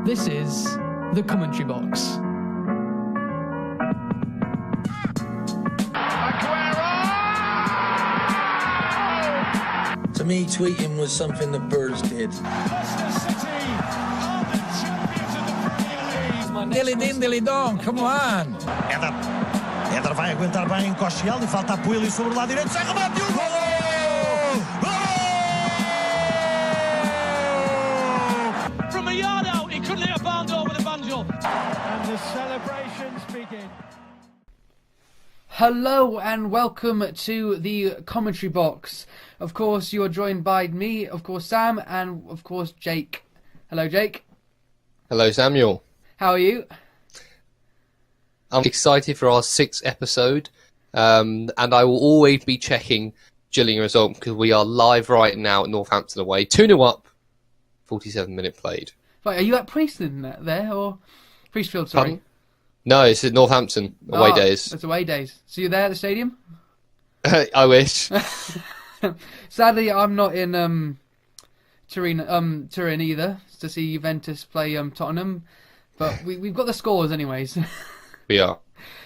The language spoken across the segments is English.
This is the commentary box. To me, tweeting was something that birds did. Dilly din, dilly dong, come on! Éder vai aguentar bem, encosta ele e falta apoio ali sobre o lado direito. Sai, remate e o gol! From a yard out, he couldn't hit a barn door with a banjo. And the celebrations begin. Hello and welcome to the commentary box. Of course, you are joined by me, of course, Sam, and of course, Jake. Hello, Jake. Hello, Samuel. How are you? I'm excited for our 6th episode, and I will always be checking Gillingham result because we are live right now at Northampton away. 2-0 up, 47-minute played. Right, are you at Priestland there, or Priestfield, sorry? Pardon? No, it's at Northampton, away days. It's away days. So you're there at the stadium? I wish. Sadly, I'm not in Turin either to see Juventus play Tottenham, but we've got the scores anyways. We are.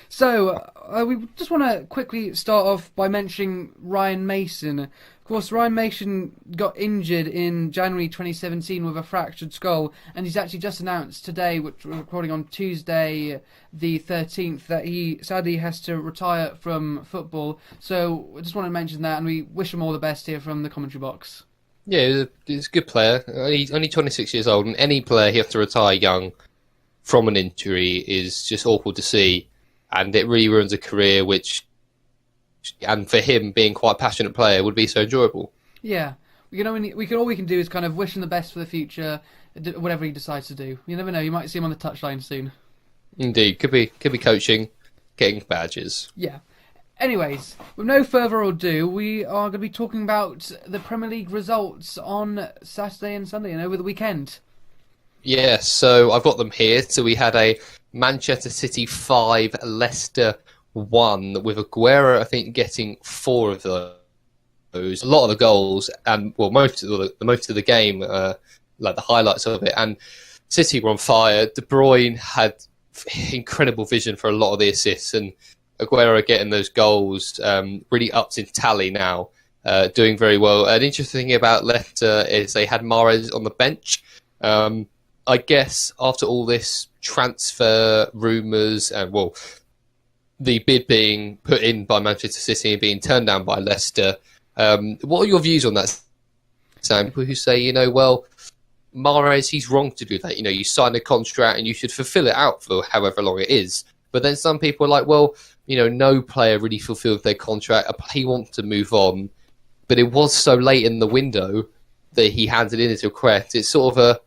So, we just want to quickly start off by mentioning Ryan Mason. Of course, Ryan Mason got injured in January 2017 with a fractured skull, and he's actually just announced today, which we're recording on Tuesday the 13th, that he sadly has to retire from football. So, I just want to mention that, and we wish him all the best here from the commentary box. Yeah, he's a good player. Only 26 years old, and any player he has to retire young from an injury is just awful to see, and it really ruins a career and for him being quite a passionate player would be so enjoyable. Yeah, all we can do is kind of wish him the best for the future, whatever he decides to do. You never know, you might see him on the touchline soon. Indeed, could be coaching, getting badges. Yeah. Anyways, with no further ado, we are going to be talking about the Premier League results on Saturday and Sunday and over the weekend. Yeah, so I've got them here. So we had a Manchester City 5, Leicester 1, with Aguero, I think, getting 4 of those. A lot of the goals, and well, most of the game, like the highlights of it. And City were on fire. De Bruyne had incredible vision for a lot of the assists, and Aguero getting those goals really upped in tally now, doing very well. An interesting thing about Leicester is they had Mahrez on the bench. I guess after all this transfer rumours and, well, the bid being put in by Manchester City and being turned down by Leicester, what are your views on that, Sam? People who say, well, Mahrez, he's wrong to do that. You sign a contract and you should fulfil it out for however long it is. But then some people are like, well, no player really fulfilled their contract. He wants to move on. But it was so late in the window that he handed in his request. It's sort of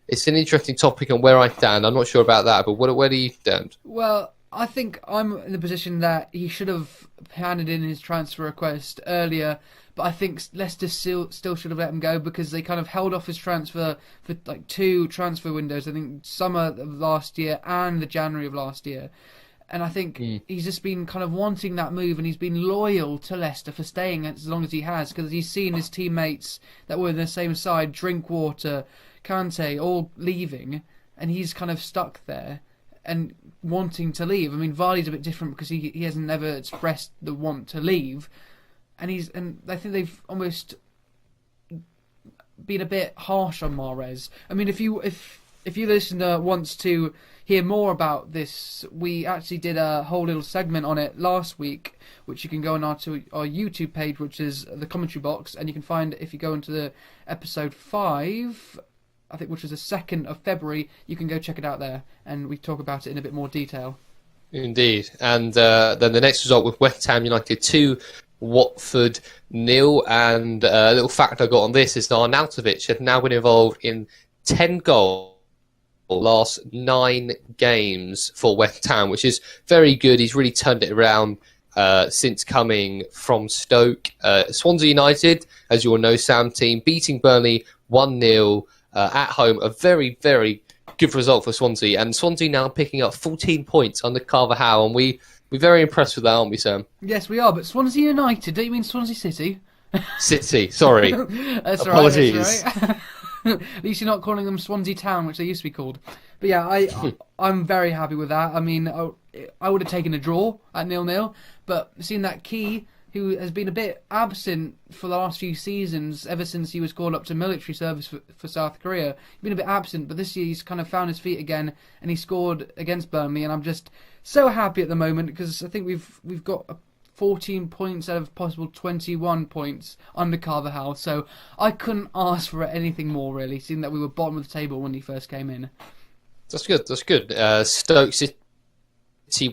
it's an interesting topic on where I stand. I'm not sure about that, but where do you stand? Well, I think I'm in the position that he should have handed in his transfer request earlier, but I think Leicester still should have let him go because they kind of held off his transfer for like 2 transfer windows, I think summer of last year and the January of last year. And I think he's just been kind of wanting that move, and he's been loyal to Leicester for staying as long as he has, because he's seen his teammates that were in the same side, Drinkwater, Kante, all leaving, and he's kind of stuck there and wanting to leave. I mean, Vardy's a bit different because he hasn't ever expressed the want to leave, and I think they've almost been a bit harsh on Mahrez. I mean, if you listener wants to hear more about this, we actually did a whole little segment on it last week, which you can go on our YouTube page, which is the commentary box, and you can find if you go into the episode 5, I think, which was the 2nd of February, you can go check it out there, and we talk about it in a bit more detail. Indeed. And then the next result with West Ham United 2, Watford 0, and a little fact I got on this is that Arnautovic had now been involved in 10 goals last 9 games for West Ham, which is very good. He's really turned it around since coming from Stoke. Swansea United, as you all know, Sam team, beating Burnley 1-0 at home. A very, very good result for Swansea. And Swansea now picking up 14 points under Carvajal, and we're very impressed with that, aren't we, Sam? Yes, we are, but Swansea United, don't you mean Swansea City? City, sorry. That's Apologies. Right, that's right. At least you're not calling them Swansea Town, which they used to be called. But yeah, I'm very happy with that. I mean, I would have taken a draw at 0-0, but seeing that Key, who has been a bit absent for the last few seasons, ever since he was called up to military service for South Korea, he's been a bit absent, but this year he's kind of found his feet again, and he scored against Burnley, and I'm just so happy at the moment, because I think we've got 14 points out of possible 21 points under Carvajal, so I couldn't ask for anything more, really, seeing that we were bottom of the table when he first came in. That's good. Stoke City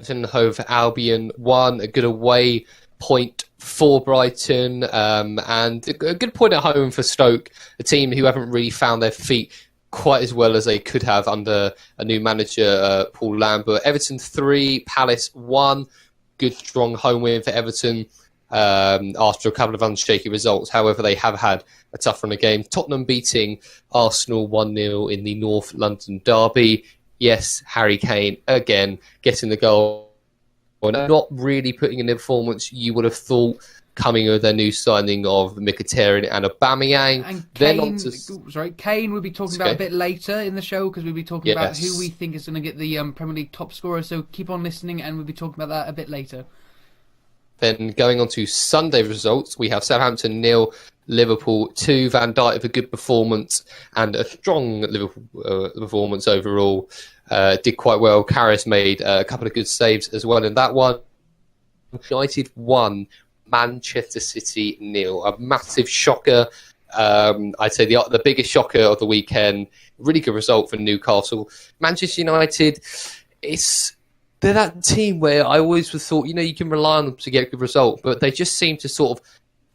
and Hove Albion won, a good away point for Brighton, and a good point at home for Stoke, a team who haven't really found their feet quite as well as they could have under a new manager, Paul Lambert. Everton 3, Palace 1. Good, strong home win for Everton after a couple of unshaky results. However, they have had a tough run of games. Tottenham beating Arsenal 1-0 in the North London derby. Yes, Harry Kane again getting the goal. Not really putting in the performance you would have thought coming with their new signing of Mkhitaryan and Aubameyang. And Kane we'll be talking about a bit later in the show, because we'll be talking about who we think is going to get the Premier League top scorer. So keep on listening, and we'll be talking about that a bit later. Then going on to Sunday results, we have Southampton 0, Liverpool 2. Van Dijk with a good performance and a strong Liverpool performance overall. Did quite well. Karras made a couple of good saves as well in that one. United 1, Manchester City 0. A massive shocker. I'd say the biggest shocker of the weekend. Really good result for Newcastle. Manchester United, they're that team where I always thought, you can rely on them to get a good result, but they just seem to sort of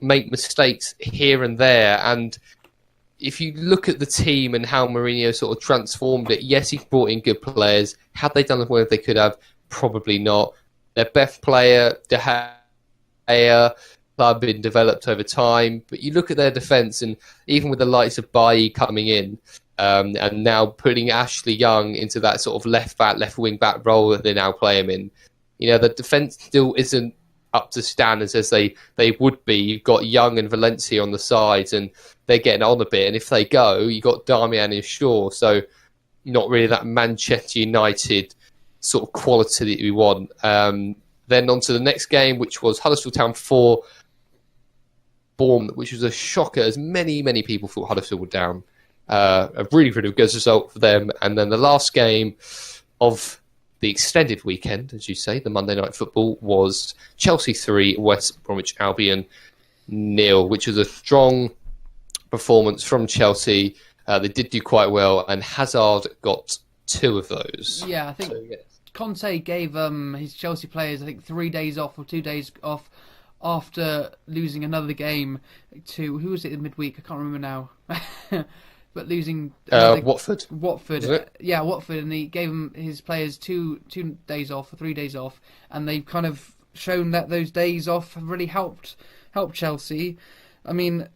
make mistakes here and there. And if you look at the team and how Mourinho sort of transformed it, yes, he brought in good players. Had they done as well as they could have? Probably not. Their best player, De Gea, had been developed over time. But you look at their defence, and even with the likes of Bailly coming in, and now putting Ashley Young into that sort of left wing back role that they now play him in, the defence still isn't up to standards as they would be. You've got Young and Valencia on the sides, and they're getting on a bit. And if they go, you've got Darmian and Shaw. So not really that Manchester United sort of quality that we want. Then on to the next game, which was Huddersfield Town 4, Bournemouth, which was a shocker, as many people thought Huddersfield were down. A really, really good result for them. And then the last game of the extended weekend, as you say, the Monday Night Football, was Chelsea 3, West Bromwich Albion 0, which was a strong performance from Chelsea. They did do quite well, and Hazard got 2 of those. Yeah, I think Conte gave his Chelsea players, 3 days off or 2 days off after losing another game to, who was it in midweek? I can't remember now. But losing Watford. Yeah, Watford, and he gave his players 2 days off or 3 days off, and they've kind of shown that those days off have really helped Chelsea. I mean,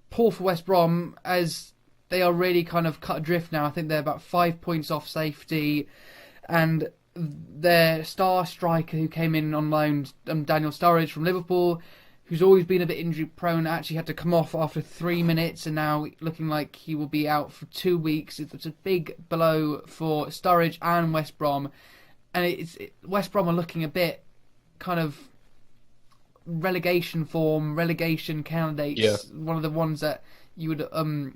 poor for West Brom, as they are really kind of cut adrift now. I think they're about 5 points off safety, and their star striker who came in on loan, Daniel Sturridge from Liverpool, who's always been a bit injury prone, actually had to come off after 3 minutes, and now looking like he will be out for 2 weeks. It's a big blow for Sturridge and West Brom, and West Brom are looking a bit kind of relegation candidates. Yeah. One of the ones that you would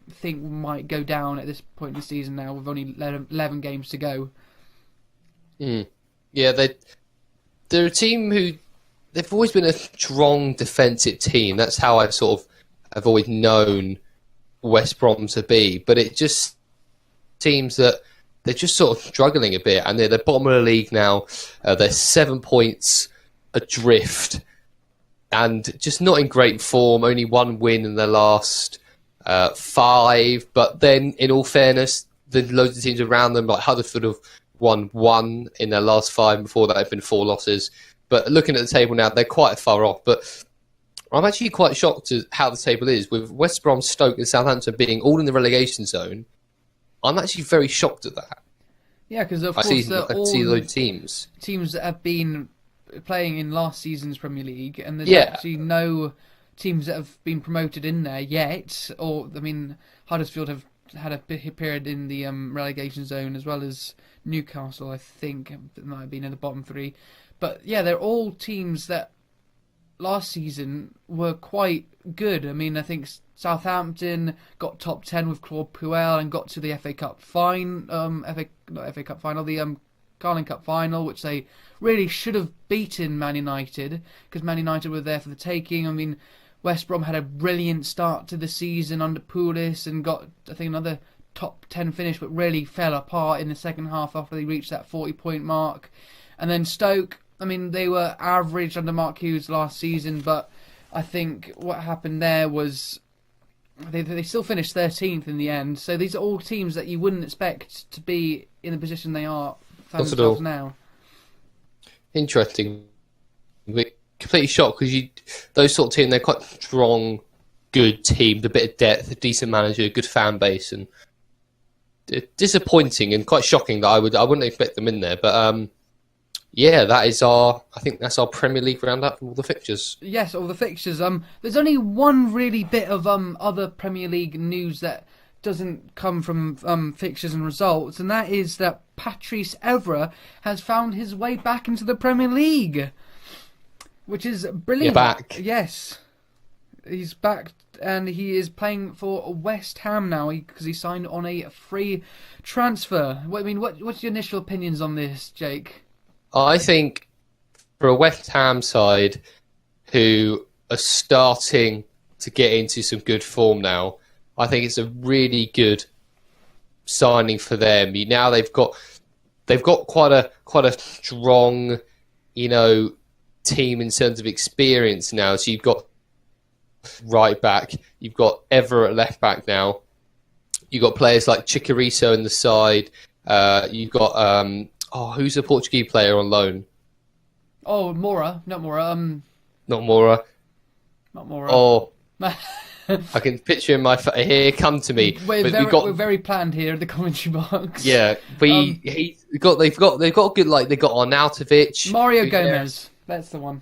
think might go down at this point in the season now, with only 11 games to go. Yeah, they're a team who, they've always been a strong defensive team. That's how I've always known West Brom to be. But it just seems that they're just sort of struggling a bit, and they're the bottom of the league now. They're 7 points adrift, and just not in great form. Only 1 win in their last 5. But then, in all fairness, there's loads of teams around them, like Huddersfield, have won 1 in their last 5. Before that, have been 4 losses. But looking at the table now, they're quite far off. But I'm actually quite shocked at how the table is. With West Brom, Stoke and Southampton being all in the relegation zone, I'm actually very shocked at that. Yeah, because of course I see those teams that have been playing in last season's Premier League, and there's actually no teams that have been promoted in there yet. Or, I mean, Huddersfield have had a period in the relegation zone, as well as Newcastle, I think, that might have been in the bottom three. But yeah, they're all teams that last season were quite good. I mean, I think Southampton got top 10 with Claude Puel and got to the FA Cup final, the Carling Cup final, which they really should have beaten Man United, because Man United were there for the taking. I mean, West Brom had a brilliant start to the season under Pulis and got, I think, another top 10 finish, but really fell apart in the second half after they reached that 40-point mark. And then Stoke, I mean, they were average under Mark Hughes last season, but I think what happened there was they still finished 13th in the end. So these are all teams that you wouldn't expect to be in the position they are found themselves now. Interesting. We're completely shocked because those sort of teams, they're quite strong, good team, a bit of depth, a decent manager, a good fan base, and disappointing and quite shocking that I wouldn't expect them in there. But yeah, that's our Premier League roundup of all the fixtures. Yes, all the fixtures. There's only one really bit of other Premier League news that doesn't come from fixtures and results, and that is that Patrice Evra has found his way back into the Premier League, which is brilliant. You're back. Yes, he's back, and he is playing for West Ham now because he signed on a free transfer. What's your initial opinions on this, Jake? I think for a West Ham side who are starting to get into some good form now, I think it's a really good signing for them. Now they've got quite a strong, team in terms of experience now. So you've got right back, you've got Everett at left back now. You've got players like Chicharito in the side. You've got who's the Portuguese player on loan? Oh, Moura, not Moura. Not Moura. Not Moura. Oh. I can picture in my here. Come to me. We're very planned here at the commentary box. Yeah, they've got good, like they got Arnautovic. Mario Gomez. That's the one.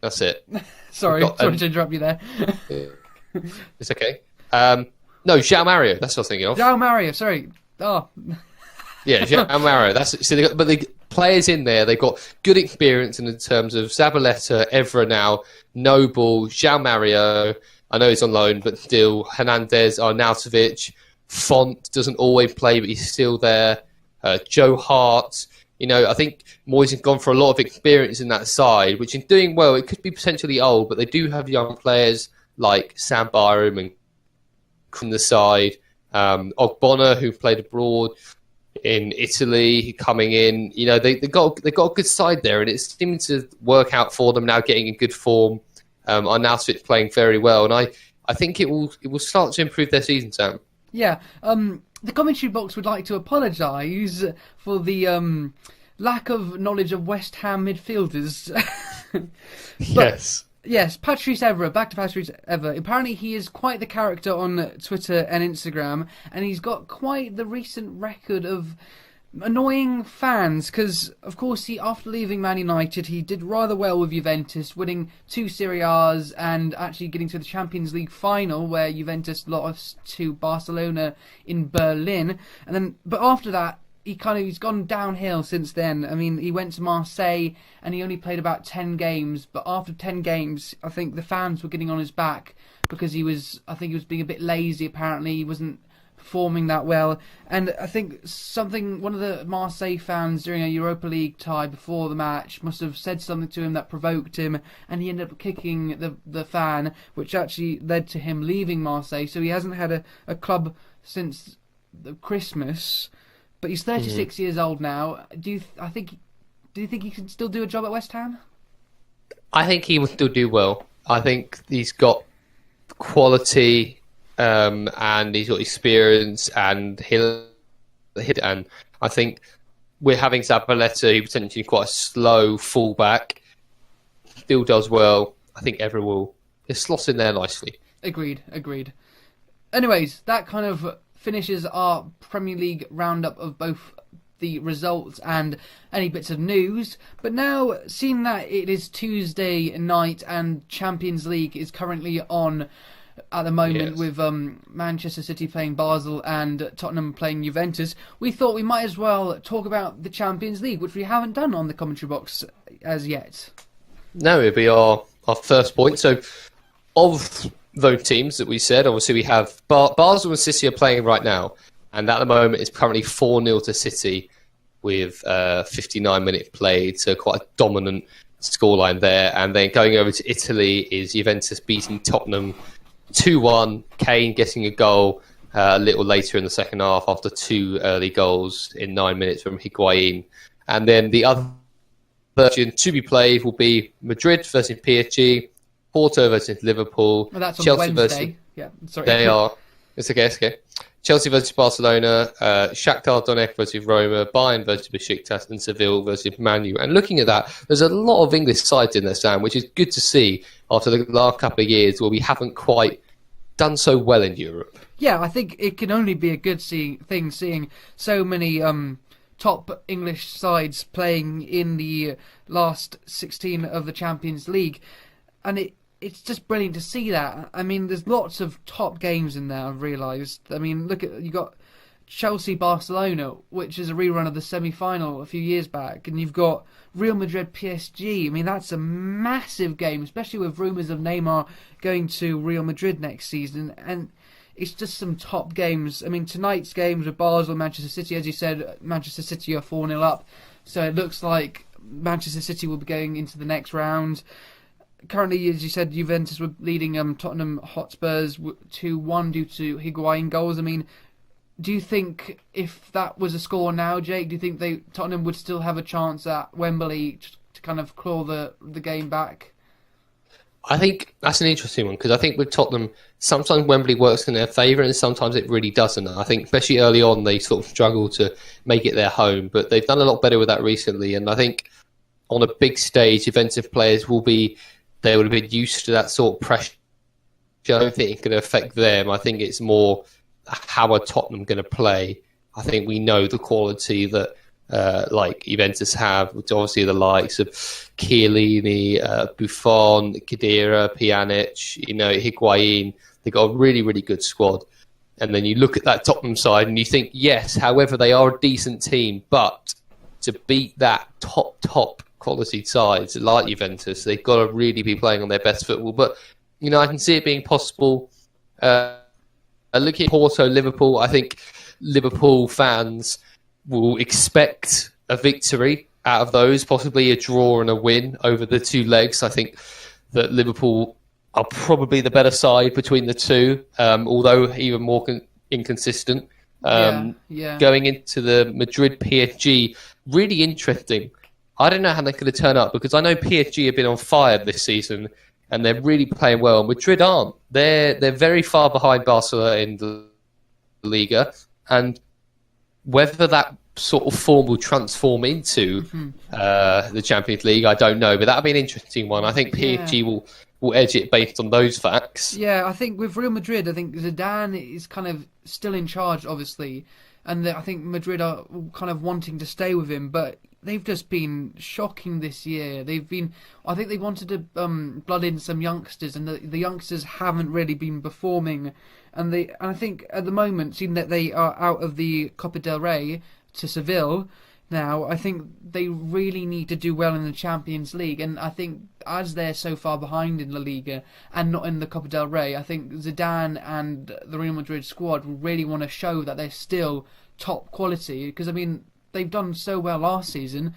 That's it. Sorry to interrupt you there. It's okay. No, João Mario. That's what I was thinking of. João Mario. Sorry. Oh. Yeah, João Mario. That's so. But the players in there, they've got good experience in terms of Zabaleta, Evra now, Noble, João Mario. I know he's on loan, but still, Hernandez, Arnautovic, Font doesn't always play, but he's still there. Joe Hart. I think Moyes has gone for a lot of experience in that side, which in doing well, it could be potentially old, but they do have young players like Sam Byram and from the side. Ogbonna, who played abroad in Italy, coming in. They got a good side there, and it's seeming to work out for them now, getting in good form. Arnautovic playing very well, and I think it will start to improve their season, Sam. Yeah, the commentary box would like to apologise for the lack of knowledge of West Ham midfielders. Yes, Patrice Evra, back to Patrice Evra. Apparently he is quite the character on Twitter and Instagram, and he's got quite the recent record of annoying fans, because of course after leaving Man United he did rather well with Juventus, winning 2 Serie A's and actually getting to the Champions League final where Juventus lost to Barcelona in Berlin, but after that he's gone downhill since then. I mean, he went to Marseille and he only played about 10 games, but after 10 games I think the fans were getting on his back because he was being a bit lazy. Apparently he wasn't performing that well, and I think one of the Marseille fans during a Europa League tie before the match must have said something to him that provoked him, and he ended up kicking the fan, which actually led to him leaving Marseille. So he hasn't had a club since Christmas, but he's 36 years old now. Do you think he can still do a job at West Ham? I think he will still do well. I think he's got quality. And he's got experience, and he'll hit. And I think we're having Zabaleta, who potentially quite a slow fullback, still does well. I think everyone will slot in there nicely. Agreed. Anyways, that kind of finishes our Premier League roundup of both the results and any bits of news. But now, seeing that it is Tuesday night and Champions League is currently on, at the moment Yes. with Manchester City playing Basel and Tottenham playing Juventus, we thought we might as well talk about the Champions League, which we haven't done on the commentary box as yet. No, it'll be our first point. So, of those teams that we said, obviously we have Basel and City are playing right now, and at the moment it's currently 4-0 to City with 59 minutes played, so quite a dominant scoreline there. And then going over to Italy is Juventus beating Tottenham 2-1, Kane getting a goal a little later in the second half after 2 early goals in 9 minutes from Higuain. And then the other version to be played will be Madrid versus PSG, Porto versus Liverpool. Well, that's on Chelsea Wednesday. Yeah, sorry. They are. It's okay. It's okay. Chelsea versus Barcelona, Shakhtar Donetsk versus Roma, Bayern versus Besiktas, and Seville versus Man U. And looking at that, there's a lot of English sides in there, Sam, which is good to see after the last couple of years where we haven't quite done so well in Europe. Yeah, I think it can only be a good thing seeing so many top English sides playing in the last 16 of the Champions League, and it's just brilliant to see that. I mean, there's lots of top games in there, I've realised. I mean, you got Chelsea-Barcelona, which is a rerun of the semi-final a few years back, and you've got Real Madrid-PSG. I mean, that's a massive game, especially with rumours of Neymar going to Real Madrid next season, and it's just some top games. I mean, tonight's games with Basel and Manchester City, as you said, Manchester City are 4-0 up, so it looks like Manchester City will be going into the next round. Currently, as you said, Juventus were leading Tottenham Hotspurs 2-1 due to Higuain goals. I mean, do you think if that was a score now, Jake, do you think Tottenham would still have a chance at Wembley to kind of claw the game back? I think that's an interesting one because I think with Tottenham, sometimes Wembley works in their favour and sometimes it really doesn't. I think especially early on they sort of struggle to make it their home, but they've done a lot better with that recently. And I think on a big stage, defensive players they would have been used to that sort of pressure. I don't think it can affect them. I think it's more how are Tottenham going to play. I think we know the quality that like Juventus have, which obviously the likes of Chiellini, Buffon, Khedira, Pjanic, Higuain. They've got a really, really good squad. And then you look at that Tottenham side and you think, yes, however, they are a decent team, but to beat that top quality sides like Juventus, they've got to really be playing on their best football. But, I can see it being possible. Looking at Porto, Liverpool, I think Liverpool fans will expect a victory out of those, possibly a draw and a win over the 2 legs. I think that Liverpool are probably the better side between the two, although even more inconsistent. Going into the Madrid PSG, really interesting. I don't know how they're going to turn up because I know PSG have been on fire this season and they're really playing well. Madrid aren't. They're very far behind Barcelona in the Liga, and whether that sort of form will transform into the Champions League, I don't know. But that'll be an interesting one. I think PSG will edge it based on those facts. Yeah, I think with Real Madrid, I think Zidane is kind of still in charge, obviously, and I think Madrid are kind of wanting to stay with him, but they've just been shocking this year. I think they wanted to blood in some youngsters, and the youngsters haven't really been performing. And I think at the moment, seeing that they are out of the Copa del Rey to Seville now, I think they really need to do well in the Champions League. And I think as they're so far behind in La Liga and not in the Copa del Rey, I think Zidane and the Real Madrid squad really want to show that they're still top quality. Because, I mean, they've done so well last season.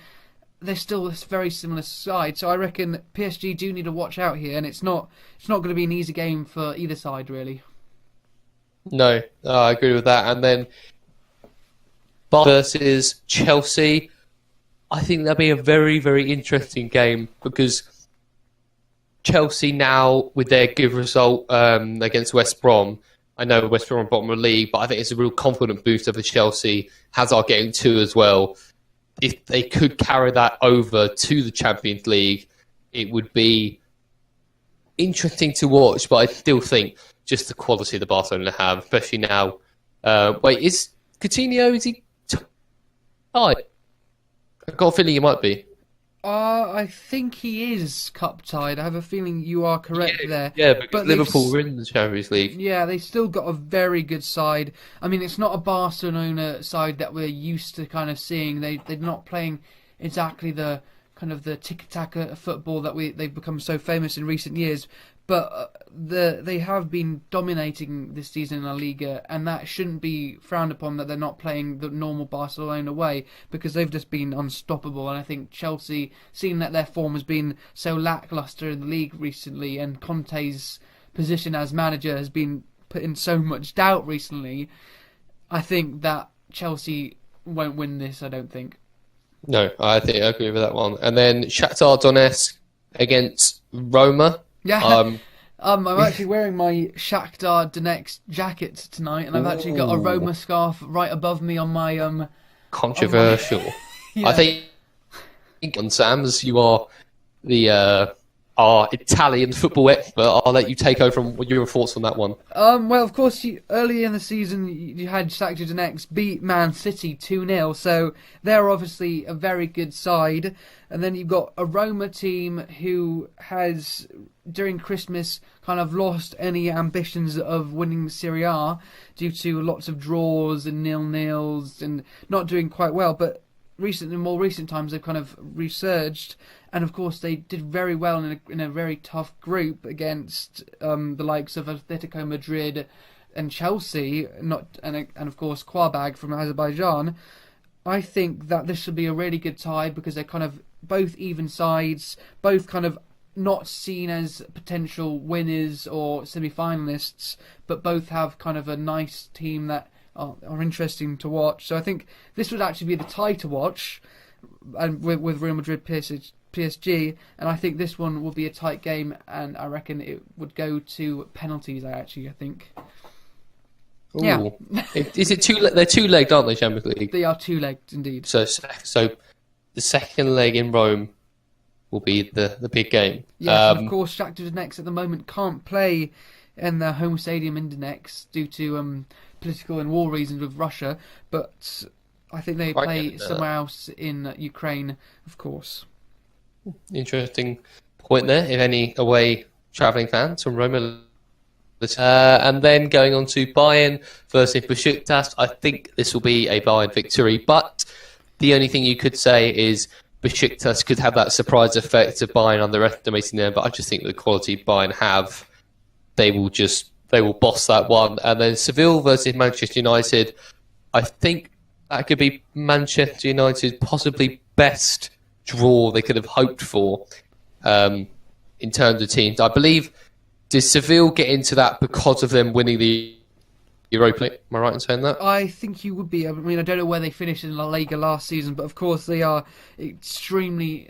They're still a very similar side. So I reckon PSG do need to watch out here. And it's not going to be an easy game for either side, really. No, I agree with that. And then versus Chelsea, I think that'll be a very, very interesting game because Chelsea now, with their good result against West Brom, I know West Brom are bottom of the league, but I think it's a real confident boost over Chelsea. Hazard getting 2 as well. If they could carry that over to the Champions League, it would be interesting to watch, but I still think just the quality the Barcelona have, especially now. Is Coutinho, is he tied? I've got a feeling he might be. I think he is cup tied. I have a feeling you are correct there. Yeah, because But Liverpool were in the Champions League. Yeah, they still got a very good side. I mean, it's not a Barcelona side that we're used to kind of seeing. They're not playing exactly the kind of the tiki-taka football that they've become so famous in recent years. But they have been dominating this season in La Liga, and that shouldn't be frowned upon that they're not playing the normal Barcelona way, because they've just been unstoppable. And I think Chelsea, seeing that their form has been so lacklustre in the league recently, and Conte's position as manager has been put in so much doubt recently, I think that Chelsea won't win this, I don't think. No, I think I agree with that one. And then Shakhtar Donetsk against Roma. Yeah, I'm actually wearing my Shakhtar Donetsk jacket tonight, and I've actually got a Roma scarf right above me on my Controversial. Yeah. I think on Sam's, you are the our Italian football expert. I'll let you take over from your thoughts on that one. Well, of course, early in the season, you had Shakhtar Donetsk beat Man City 2-0, so they're obviously a very good side. And then you've got a Roma team who has, during Christmas, kind of lost any ambitions of winning Serie A due to lots of draws and 0-0s and not doing quite well. But in more recent times, they've kind of resurged. And of course, they did very well in a very tough group against the likes of Atletico Madrid and Chelsea, and of course Qarabag from Azerbaijan. I think that this should be a really good tie, because they're kind of both even sides, both kind of not seen as potential winners or semi-finalists, but both have kind of a nice team that are interesting to watch. So I think this would actually be the tie to watch, and with Real Madrid PSG, and I think this one will be a tight game, and I reckon it would go to penalties. I think. Ooh. Yeah. Is it they're two-legged, aren't they, Champions League? They are two-legged indeed. So the second leg in Rome will be the big game. Yes, and of course, Shakhtar Donetsk at the moment can't play in their home stadium in Donetsk due to political and war reasons with Russia, but I think they play somewhere else in Ukraine, of course. Interesting point there, if any away travelling fans from Roma. And then going on to Bayern versus Besiktas, I think this will be a Bayern victory, but the only thing you could say is Besiktas could have that surprise effect of Bayern underestimating them, but I just think the quality Bayern have, they will boss that one. And then Seville versus Manchester United, I think that could be Manchester United's possibly best draw they could have hoped for in terms of teams. I believe, did Seville get into that because of them winning the Europa League? Am I right in saying that? I think you would be. I mean, I don't know where they finished in La Liga last season, but of course they have extremely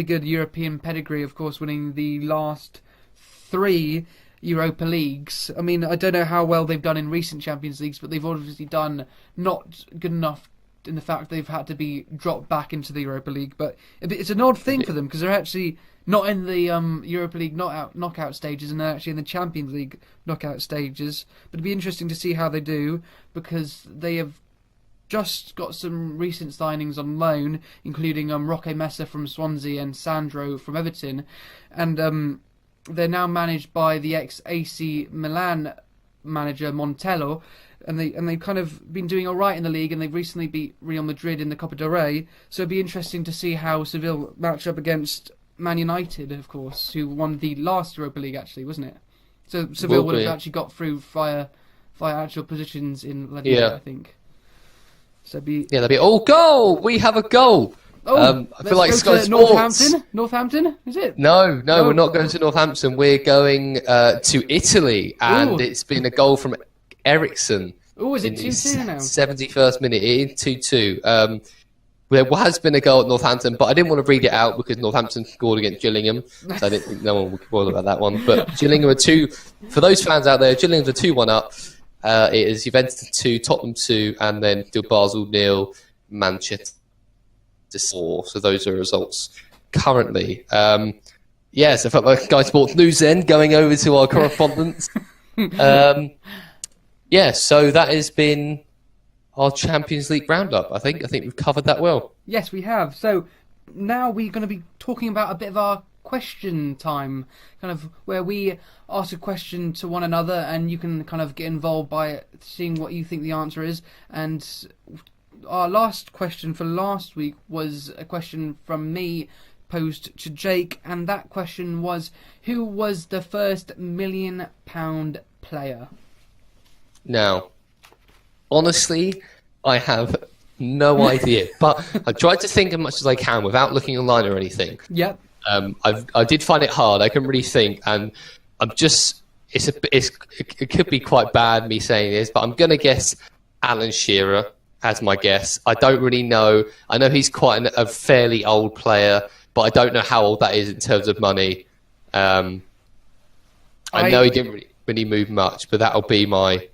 good European pedigree, of course, winning the last 3 Europa Leagues. I mean, I don't know how well they've done in recent Champions Leagues, but they've obviously done not good enough in the fact they've had to be dropped back into the Europa League. But it's an odd thing for them, because they're actually not in the Europa League knockout stages, and they're actually in the Champions League knockout stages. But it'd be interesting to see how they do, because they have just got some recent signings on loan, including Roque Mesa from Swansea and Sandro from Everton, and they're now managed by the ex-AC Milan manager Montello, and they've kind of been doing all right in the league, and they've recently beat Real Madrid in the Copa del Rey. So it'd be interesting to see how Seville match up against Man United, of course, who won the last Europa League, actually, wasn't it? So Seville would have actually got through via actual positions in La Liga, I think. So that'd be goal. We have a goal. Oh, I feel like Sky Sports. Northampton, is it? No, we're not going to Northampton. We're going to Italy, and it's been a goal from Ericsson. Oh, is it 2-2 now? 71st minute, it is 2-2. There has been a goal at Northampton, but I didn't want to read it out because Northampton scored against Gillingham, so I didn't think no one would bother about that one. But Gillingham are 2, for those fans out there, Gillingham's a 2-1 up. It is Juventus 2, Tottenham 2, and then still Basel 0, Manchester 4. So those are results currently. Yes, I felt like Sky Sports News then, going over to our correspondents. So that has been our Champions League roundup. I think we've covered that well. Yes, we have. So now we're going to be talking about a bit of our question time, kind of where we ask a question to one another, and you can kind of get involved by seeing what you think the answer is. And our last question for last week was a question from me posed to Jake, and that question was, who was the first £1 million player? Now, honestly, I have no idea, but I tried to think as much as I can without looking online or anything. Yep. I did find it hard. I couldn't really think, and I'm just it could be quite bad me saying this, but I'm gonna guess Alan Shearer as my guess. I don't really know. I know he's quite a fairly old player, but I don't know how old that is in terms of money. I know he didn't really move much, but that'll be my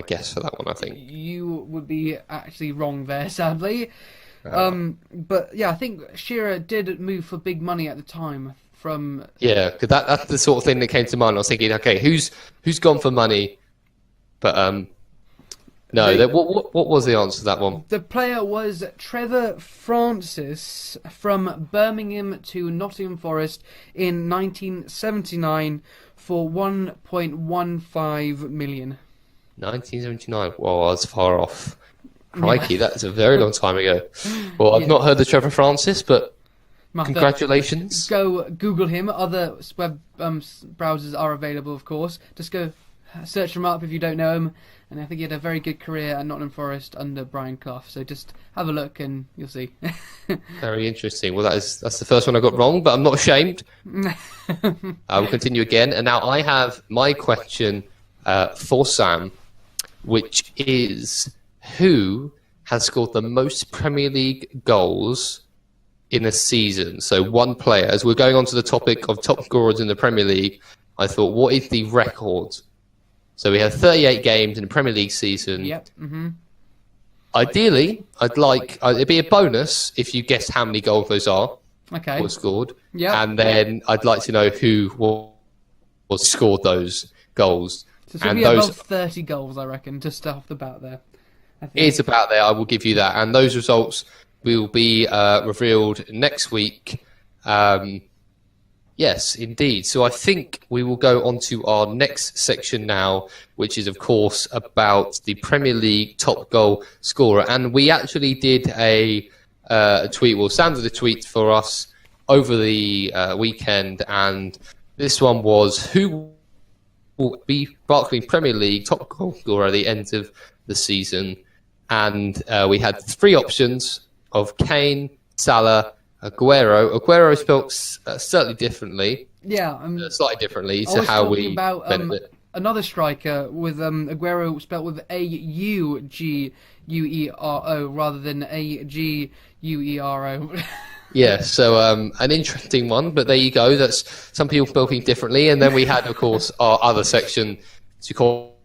guess for that one, I think. You would be actually wrong there, sadly. But yeah, I think Shearer did move for big money at the time. Yeah, because that's the sort of thing that came to mind. I was thinking, okay, who's gone for money? But no, what was the answer to that one? The player was Trevor Francis from Birmingham to Nottingham Forest in 1979 for 1.15 million. 1979. Well, I was far off. Crikey, that's a very long time ago. Well, I've not heard of Trevor Francis, but congratulations. Go Google him. Other web browsers are available, of course. Just go search him up if you don't know him. And I think he had a very good career at Nottingham Forest under Brian Clough. So just have a look and you'll see. Very interesting. Well, that's the first one I got wrong, but I'm not ashamed. I will continue again. And now I have my question for Sam, which is, who has scored the most Premier League goals in a season? So one player. As we're going on to the topic of top scorers in the Premier League, I thought, what is the record? So we have 38 games in the Premier League season. Yep. Mm-hmm. Ideally, it'd be a bonus if you guess how many goals those are. Okay. Was scored. Yeah. And then I'd like to know who was scored those goals. So it's going to be above 30 goals, I reckon, just off the bat there. It's about there, I will give you that. And those results will be revealed next week. Yes, indeed. So I think we will go on to our next section now, which is, of course, about the Premier League top goal scorer. And we actually did a tweet. Well, Sam did a tweet for us over the weekend. And this one was, who will be Barclays Premier League top goal scorer at the end of the season? And we had three options of Kane, Salah, Aguero. Aguero is spelled certainly differently. Yeah, slightly differently to how we about another striker with Aguero spelled with Aguguero rather than Aguero. Yeah, so an interesting one, but there you go. That's some people spelling differently, and then we had, of course, our other section to call.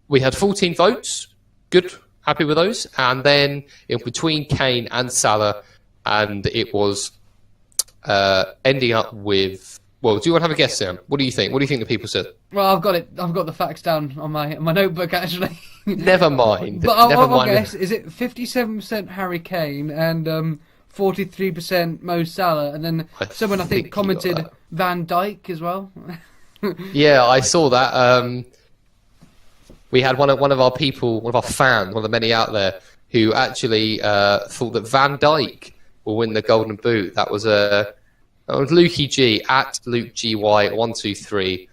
We had 14 votes. Good. Happy with those. And then in between Kane and Salah, and it was ending up with... Well, do you want to have a guess, Sam? What do you think? What do you think the people said? Well, I've got the facts down on my notebook, actually. Never mind. But I'll guess, is it 57% Harry Kane and 43% Mo Salah? And then someone, I think commented Van Dijk as well. Yeah, I saw that. We had one of our people, one of our fans, one of the many out there, who actually thought that Van Dijk will win the Golden Boot. That was Lukey G at LukeGY123.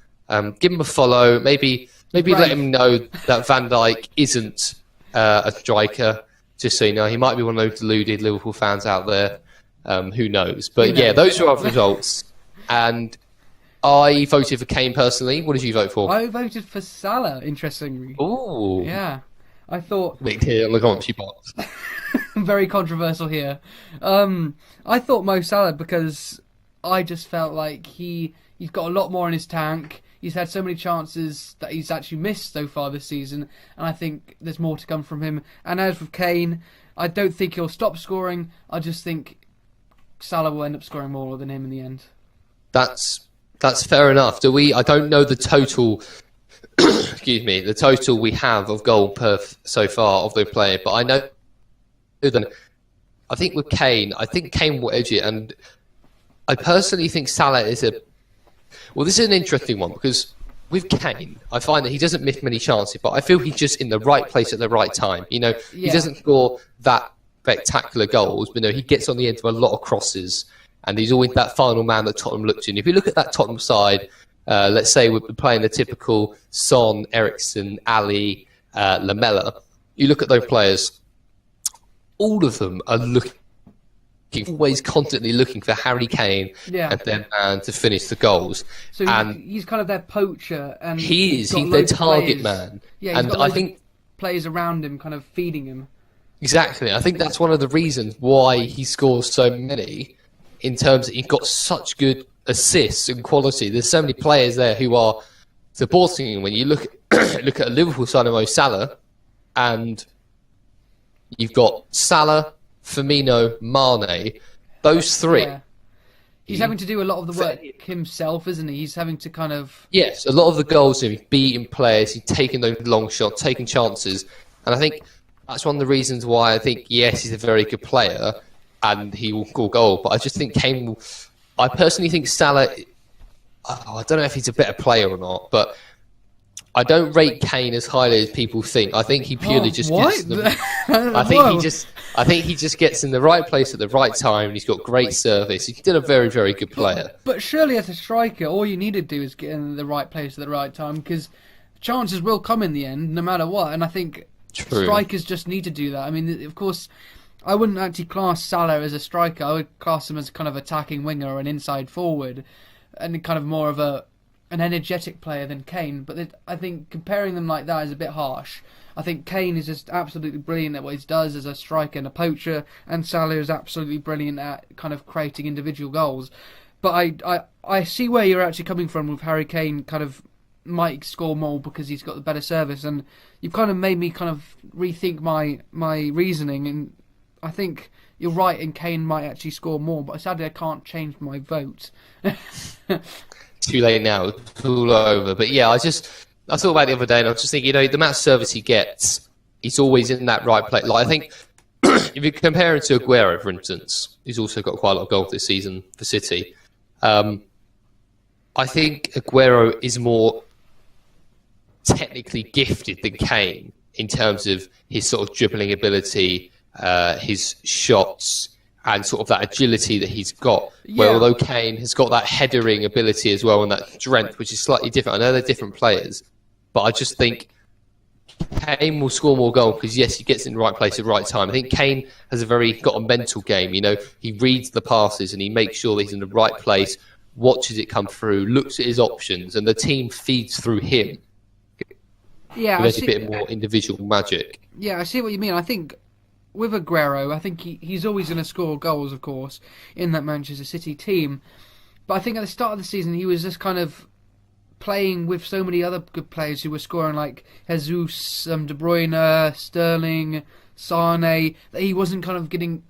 Give him a follow. Maybe let him know that Van Dijk isn't a striker. Just so you know, he might be one of those deluded Liverpool fans out there. Who knows? But yeah, those are our results. And I voted for Kane personally. What did you vote for? I voted for Salah, interestingly. Ooh. Yeah. I thought... Wait here, look on box. Very controversial here. I thought Mo Salah because I just felt like he's got a lot more in his tank. He's had so many chances that he's actually missed so far this season, and I think there's more to come from him. And as with Kane, I don't think he'll stop scoring. I just think Salah will end up scoring more than him in the end. That's fair enough. I don't know the total. Excuse me, the total we have of goal per so far of the player, but I know that I think with Kane, I think Kane will edge it, and I personally think Salah is a... Well, this is an interesting one, because with Kane, I find that he doesn't miss many chances, but I feel he's just in the right place at the right time. You know, he doesn't score that spectacular goals, but no, he gets on the end of a lot of crosses, and he's always that final man that Tottenham look to. And if you look at that Tottenham side, let's say we're playing the typical Son, Eriksen, Ali, Lamella, you look at those players, all of them are always constantly looking for Harry Kane and their man to finish the goals. So he's kind of their poacher, and he's their target man. Yeah, and I think players around him kind of feeding him. Exactly. I think that's one of the reasons why he scores so many, in terms that he's got such good assists and quality. There's so many players there who are supporting him. When you look at a Liverpool side of Mo Salah, and you've got Salah, Firmino, Mane, those three. Yeah. He's having to do a lot of the work himself, isn't he? He's having to kind of... Yes, a lot of the goals, he's beating players, he's taking those long shots, taking chances. And I think that's one of the reasons why I think, yes, he's a very good player and he will score goal. But I just think Kane will... I personally think Salah... I don't know if he's a better player or not, but I don't rate Kane as highly as people think. I think he purely just gets... I think he just gets in the right place at the right time, and he's got great service. He's still a very, very good player. But surely as a striker, all you need to do is get in the right place at the right time, because chances will come in the end, no matter what. And I think strikers just need to do that. I mean, of course, I wouldn't actually class Salah as a striker. I would class him as kind of attacking winger or an inside forward, and kind of more of an energetic player than Kane. But I think comparing them like that is a bit harsh. I think Kane is just absolutely brilliant at what he does as a striker and a poacher, and Salah is absolutely brilliant at kind of creating individual goals. But I see where you're actually coming from with Harry Kane kind of might score more because he's got the better service, and you've kind of made me kind of rethink my reasoning, and I think you're right, and Kane might actually score more, but sadly I can't change my vote. Too late now, it's all over. But yeah, I thought about it the other day, and I was just thinking, the amount of service he gets, he's always in that right place. Like, I think if you compare him to Aguero, for instance, who's also got quite a lot of goals this season for City, I think Aguero is more technically gifted than Kane in terms of his sort of dribbling ability, his shots, and sort of that agility that he's got. Yeah. Where although Kane has got that headering ability as well and that strength, which is slightly different. I know they're different players, but I just think Kane will score more goals because, yes, he gets in the right place at the right time. I think Kane has got a mental game. He reads the passes and he makes sure that he's in the right place, watches it come through, looks at his options, and the team feeds through him. Yeah, there's a bit more individual magic. Yeah, I see what you mean. I think with Aguero, I think he's always going to score goals, of course, in that Manchester City team. But I think at the start of the season, he was just kind of playing with so many other good players who were scoring, like Jesus, De Bruyne, Sterling, Sane, that he wasn't kind of getting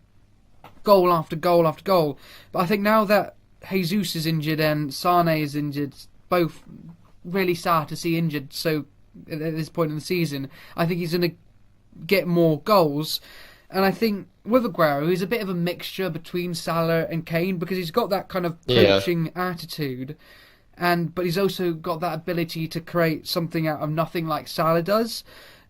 goal after goal after goal. But I think now that Jesus is injured and Sane is injured, both really sad to see injured so at this point in the season, I think he's going to get more goals. And I think with Aguero, he's a bit of a mixture between Salah and Kane because he's got that kind of poaching attitude, but he's also got that ability to create something out of nothing like Salah does.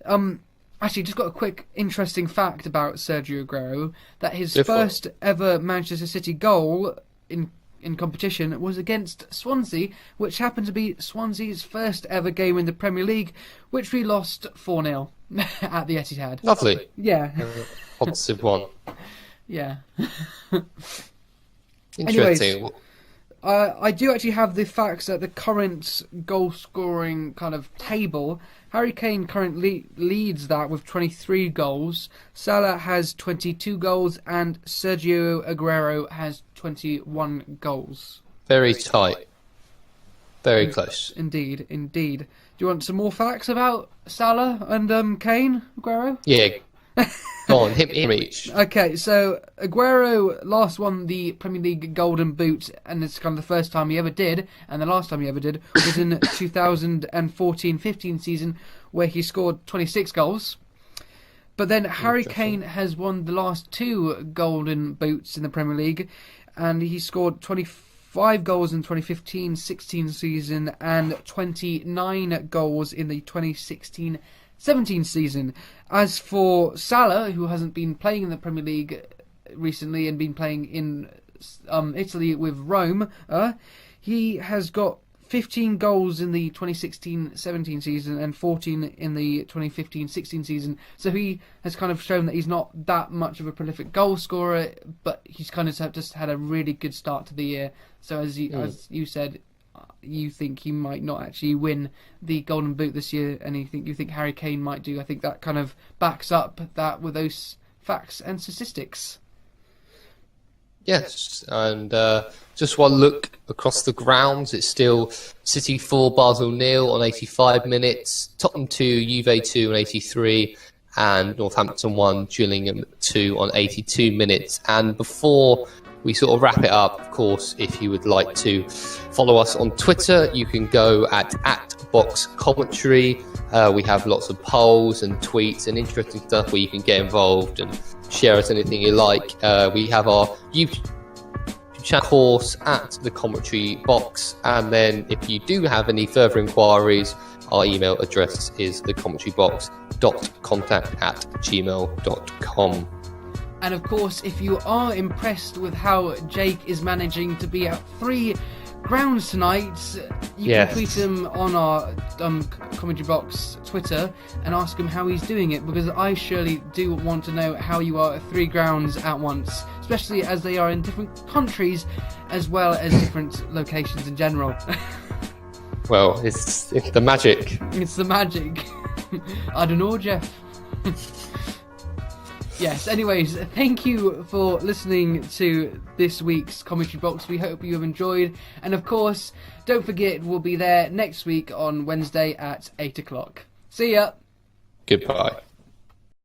Actually, just got a quick interesting fact about Sergio Aguero, that his first ever Manchester City goal in competition was against Swansea, which happened to be Swansea's first ever game in the Premier League, which we lost 4-0 at the Etihad. Lovely. Yeah. Positive one. Yeah. Interesting. Anyways, I do actually have the facts at the current goal-scoring kind of table. Harry Kane currently leads that with 23 goals. Salah has 22 goals, and Sergio Aguero has 21 goals. Very tight. Very close. Indeed. Do you want some more facts about Salah and Kane, Aguero? Yeah. Go on, hit me each. Okay, so Aguero last won the Premier League Golden Boot, and it's kind of the first time he ever did, and the last time he ever did was in 2014-15 season, where he scored 26 goals. But then Harry Kane has won the last 2 golden boots in the Premier League, and he scored 25 goals in the 2015-16 season and 29 goals in the 2016-17 season. As for Salah, who hasn't been playing in the Premier League recently and been playing in Italy with Rome, he has got 15 goals in the 2016-17 season and 14 in the 2015-16 season. So he has kind of shown that he's not that much of a prolific goal scorer, but he's kind of just had a really good start to the year. So as you said, you think he might not actually win the Golden Boot this year, and you think Harry Kane might do. I think that kind of backs up that with those facts and statistics. Yes, and just one look across the grounds, it's still City 4, Basel 0 on 85 minutes, Tottenham 2, Juve 2 on 83, and Northampton 1, Gillingham 2 on 82 minutes. And before we sort of wrap it up, of course, if you would like to follow us on Twitter, you can go at Box Commentary. We have lots of polls and tweets and interesting stuff where you can get involved and share us anything you like. We have our YouTube channel course at the Commentary Box, and then if you do have any further inquiries, our email address is thecommentary.box.contact@gmail.com. And of course, if you are impressed with how Jake is managing to be at 3 grounds tonight, you can tweet him on our Commentary Box Twitter and ask him how he's doing it, because I surely do want to know how you are at 3 grounds at once, especially as they are in different countries as well as different locations in general. Well, it's the magic. It's the magic. I don't know, Jeff. Yes, anyways, thank you for listening to this week's Commentary Box. We hope you have enjoyed. And of course, don't forget, we'll be there next week on Wednesday at 8 o'clock. See ya! Goodbye.